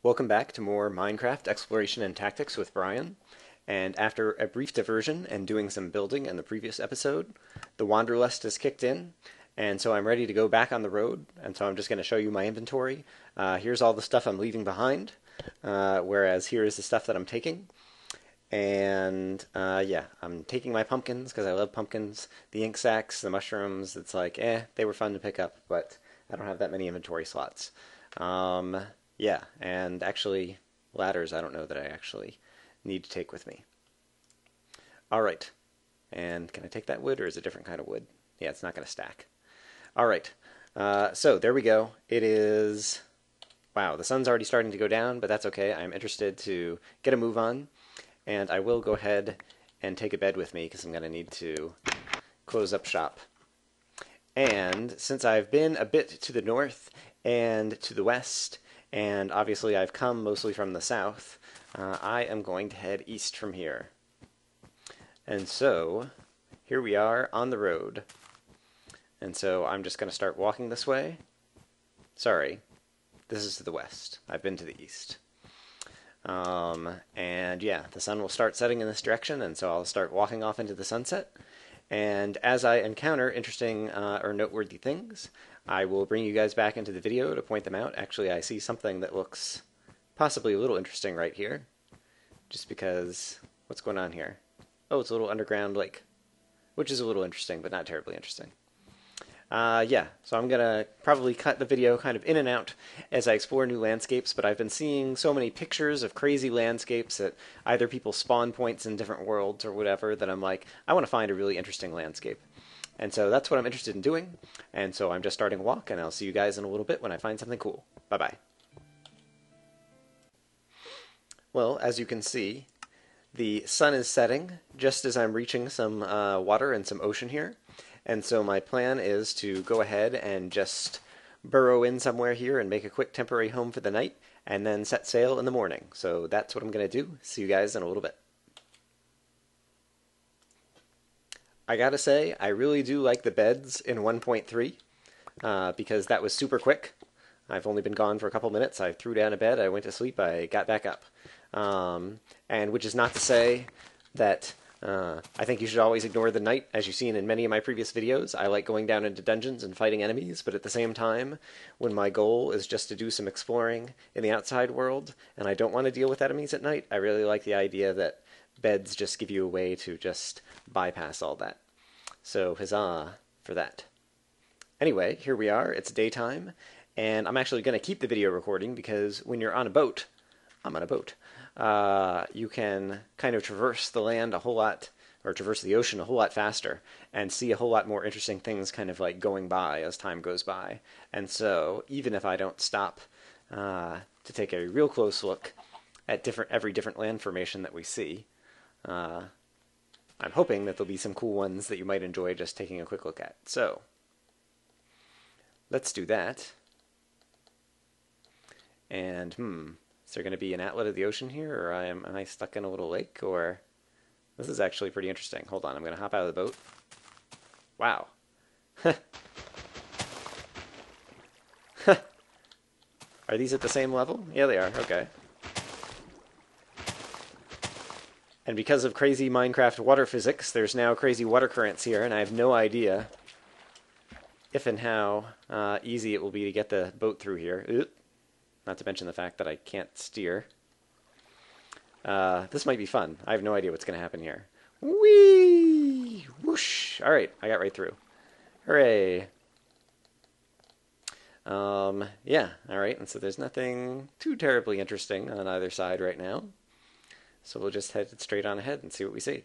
Welcome back to more Minecraft Exploration and Tactics with Brian. And after a brief diversion and doing some building in the previous episode, the Wanderlust has kicked in, and so I'm ready to go back on the road, and so I'm just going to show you my inventory. Here's all the stuff I'm leaving behind, whereas here is the stuff that I'm taking. And yeah, I'm taking my pumpkins because I love pumpkins. The ink sacs, the mushrooms, it's like, they were fun to pick up, but I don't have that many inventory slots. Yeah, and actually, ladders I don't know that I actually need to take with me. Alright, and can I take that wood, or is it a different kind of wood? Yeah, it's not going to stack. Alright, so there we go. It is... Wow, the sun's already starting to go down, but that's okay. I'm interested to get a move on, and I will go ahead and take a bed with me, because I'm going to need to close up shop. And since I've been a bit to the north and to the west, and obviously I've come mostly from the south, I am going to head east from here. And so, here we are on the road. And so I'm just going to start walking this way. Sorry, this is to the west. I've been to the east. And yeah, the sun will start setting in this direction, and so I'll start walking off into the sunset. And as I encounter interesting or noteworthy things, I will bring you guys back into the video to point them out. Actually, I see something that looks possibly a little interesting right here. Just because, what's going on here? Oh, it's a little underground lake, which is a little interesting, but not terribly interesting. Yeah, so I'm going to probably cut the video kind of in and out as I explore new landscapes, but I've been seeing so many pictures of crazy landscapes at either people's spawn points in different worlds or whatever that I'm like, I want to find a really interesting landscape. And so that's what I'm interested in doing, and so I'm just starting a walk, and I'll see you guys in a little bit when I find something cool. Bye-bye. Well, as you can see, the sun is setting just as I'm reaching some water and some ocean here. And so my plan is to go ahead and just burrow in somewhere here and make a quick temporary home for the night, and then set sail in the morning. So that's what I'm going to do. See you guys in a little bit. I gotta say, I really do like the beds in 1.3 because that was super quick. I've only been gone for a couple minutes. I threw down a bed, I went to sleep, I got back up. And which is not to say that I think you should always ignore the night, as you've seen in many of my previous videos. I like going down into dungeons and fighting enemies, but at the same time, when my goal is just to do some exploring in the outside world, and I don't want to deal with enemies at night, I really like the idea that beds just give you a way to just bypass all that. So, huzzah for that. Anyway, here we are, it's daytime, and I'm actually going to keep the video recording because when you're on a boat, I'm on a boat, you can kind of traverse the land a whole lot, or traverse the ocean a whole lot faster, and see a whole lot more interesting things kind of like going by as time goes by. And so, even if I don't stop to take a real close look at every different land formation that we see, I'm hoping that there'll be some cool ones that you might enjoy just taking a quick look at. So, let's do that. And, is there going to be an outlet of the ocean here, or am I stuck in a little lake, or... This is actually pretty interesting. Hold on, I'm going to hop out of the boat. Wow. Are these at the same level? Yeah, they are. Okay. And because of crazy Minecraft water physics, there's now crazy water currents here, and I have no idea if and how easy it will be to get the boat through here. Oop. Not to mention the fact that I can't steer. This might be fun. I have no idea what's going to happen here. Whee! Whoosh! Alright, I got right through. Hooray! Yeah, alright, and so there's nothing too terribly interesting on either side right now. So we'll just head straight on ahead and see what we see.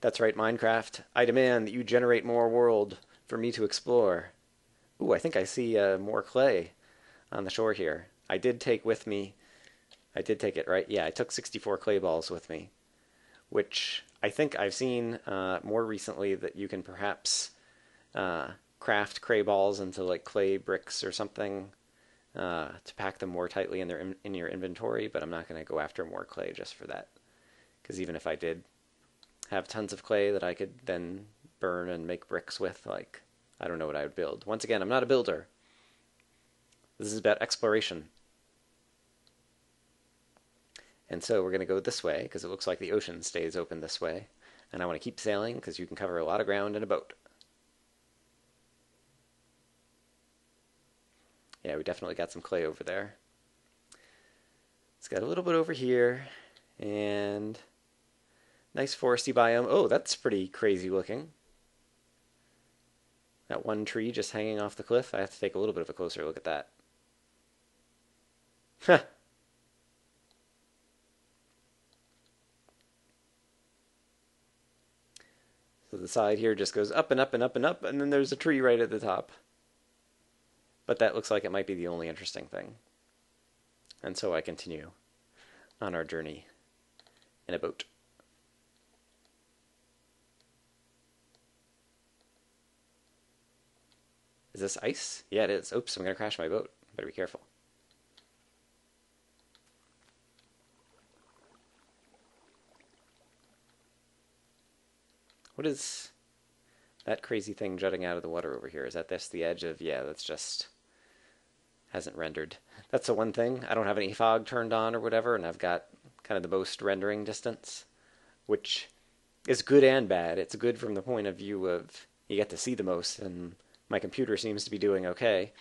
That's right, Minecraft. I demand that you generate more world for me to explore. Ooh, I think I see more clay on the shore here. I did take with me... I did take it, right? Yeah, I took 64 clay balls with me, which I think I've seen more recently that you can perhaps... craft clay balls into like clay bricks or something to pack them more tightly in your inventory, but I'm not going to go after more clay just for that. Because even if I did have tons of clay that I could then burn and make bricks with, like, I don't know what I would build. Once again, I'm not a builder. This is about exploration. And so we're going to go this way because it looks like the ocean stays open this way. And I want to keep sailing because you can cover a lot of ground in a boat. Yeah, we definitely got some clay over there. It's got a little bit over here. And nice foresty biome. Oh, that's pretty crazy looking. That one tree just hanging off the cliff. I have to take a little bit of a closer look at that. Huh. So the side here just goes up and up and up and up, and then there's a tree right at the top. But that looks like it might be the only interesting thing. And so I continue on our journey in a boat. Is this ice? Yeah, it is. Oops, I'm going to crash my boat. Better be careful. What is that crazy thing jutting out of the water over here? Is that this the edge of... Yeah, that's just... hasn't rendered. That's the one thing. I don't have any fog turned on or whatever, and I've got kind of the most rendering distance, which is good and bad. It's good from the point of view of you get to see the most, and my computer seems to be doing okay.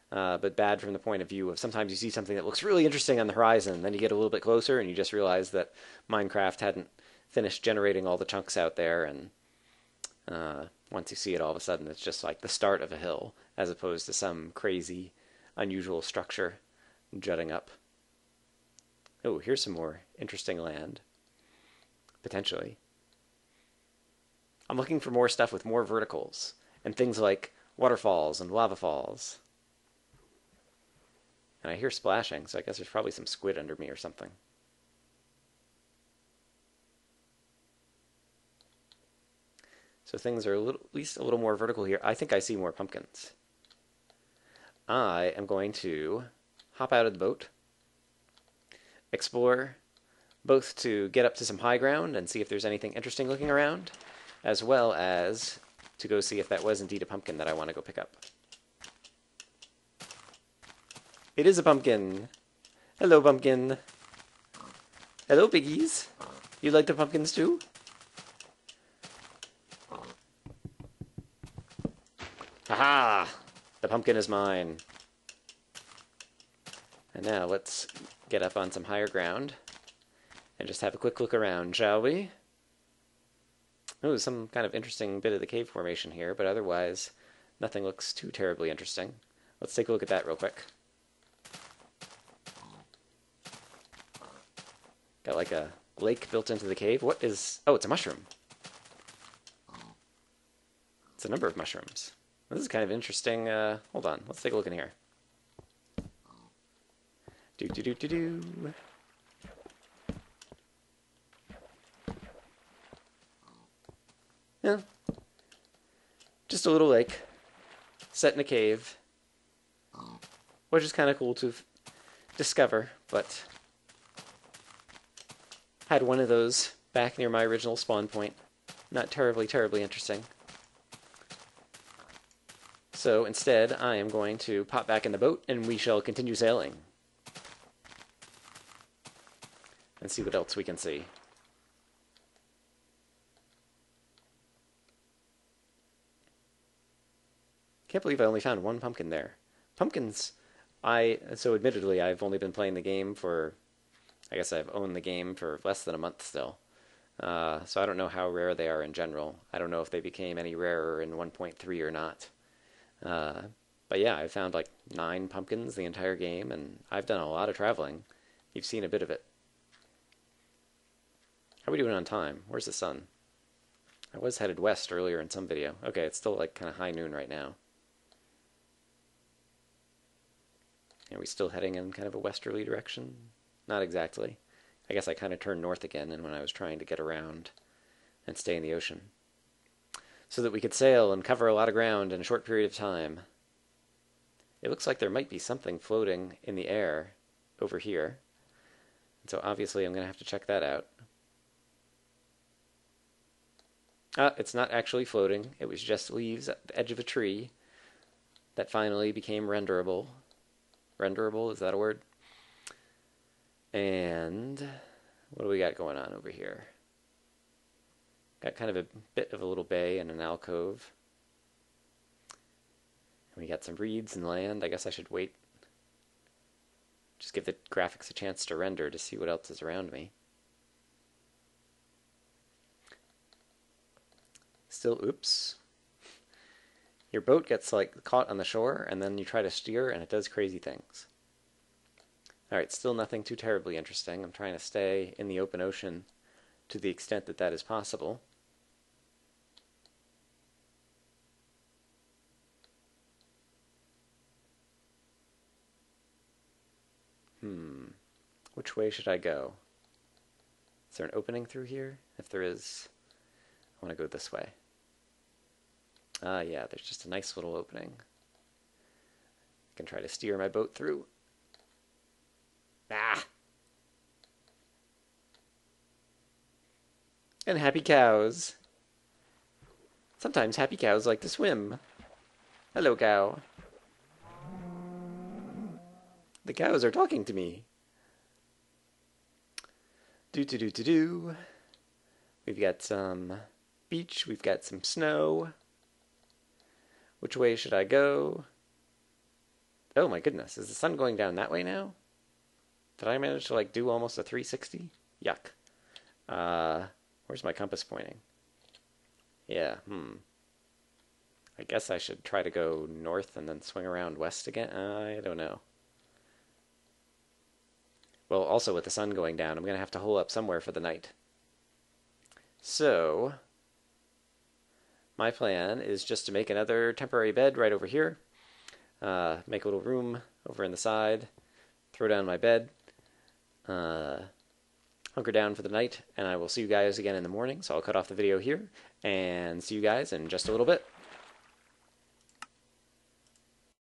But bad from the point of view of sometimes you see something that looks really interesting on the horizon, then you get a little bit closer and you just realize that Minecraft hadn't finished generating all the chunks out there, and once you see it, all of a sudden it's just like the start of a hill, as opposed to some crazy, unusual structure jutting up. Oh, here's some more interesting land. Potentially. I'm looking for more stuff with more verticals, and things like waterfalls and lava falls. And I hear splashing, so I guess there's probably some squid under me or something. So things are at least a little more vertical here. I think I see more pumpkins. I am going to hop out of the boat, explore, both to get up to some high ground and see if there's anything interesting looking around, as well as to go see if that was indeed a pumpkin that I want to go pick up. It is a pumpkin. Hello, pumpkin. Hello, piggies. You like the pumpkins too? Haha! The pumpkin is mine. And now let's get up on some higher ground and just have a quick look around, shall we? Oh, some kind of interesting bit of the cave formation here, but otherwise nothing looks too terribly interesting. Let's take a look at that real quick. Got like a lake built into the cave. What is... Oh, it's a mushroom. It's a number of mushrooms. This is kind of interesting. Hold on. Let's take a look in here. Do. Yeah. Just a little lake set in a cave, which is kind of cool to discover, but had one of those back near my original spawn point. Not terribly interesting. So instead, I am going to pop back in the boat and we shall continue sailing. And see what else we can see. Can't believe I only found one pumpkin there. Pumpkins, so admittedly, I've only been playing the game for, I guess I've owned the game for less than a month still. So I don't know how rare they are in general. I don't know if they became any rarer in 1.3 or not. But yeah, I found like 9 pumpkins the entire game, and I've done a lot of traveling. You've seen a bit of it. How are we doing on time? Where's the sun? I was headed west earlier in some video. Okay, it's still like kind of high noon right now. Are we still heading in kind of a westerly direction? Not exactly. I guess I kind of turned north again and when I was trying to get around and stay in the ocean, so that we could sail and cover a lot of ground in a short period of time. It looks like there might be something floating in the air over here. And so obviously I'm going to have to check that out. It's not actually floating. It was just leaves at the edge of a tree that finally became renderable. Renderable, is that a word? And what do we got going on over here? Got kind of a bit of a little bay and an alcove. And we got some reeds and land. I guess I should wait. Just give the graphics a chance to render to see what else is around me. Still, oops. Your boat gets like caught on the shore, and then you try to steer, and it does crazy things. Alright, still nothing too terribly interesting. I'm trying to stay in the open ocean to the extent that that is possible. Which way should I go? Is there an opening through here? If there is, I want to go this way. Ah, yeah, there's just a nice little opening. I can try to steer my boat through. Ah! And happy cows. Sometimes happy cows like to swim. Hello, cow. The cows are talking to me. Do. We've got some beach. We've got some snow. Which way should I go? Oh my goodness, is the sun going down that way now? Did I manage to like do almost a 360? Yuck. Where's my compass pointing? Yeah, I guess I should try to go north and then swing around west again. I don't know. Well, also with the sun going down, I'm going to have to hole up somewhere for the night. So, my plan is just to make another temporary bed right over here. Make a little room over in the side. Throw down my bed. Hunker down for the night, and I will see you guys again in the morning. So I'll cut off the video here, and see you guys in just a little bit.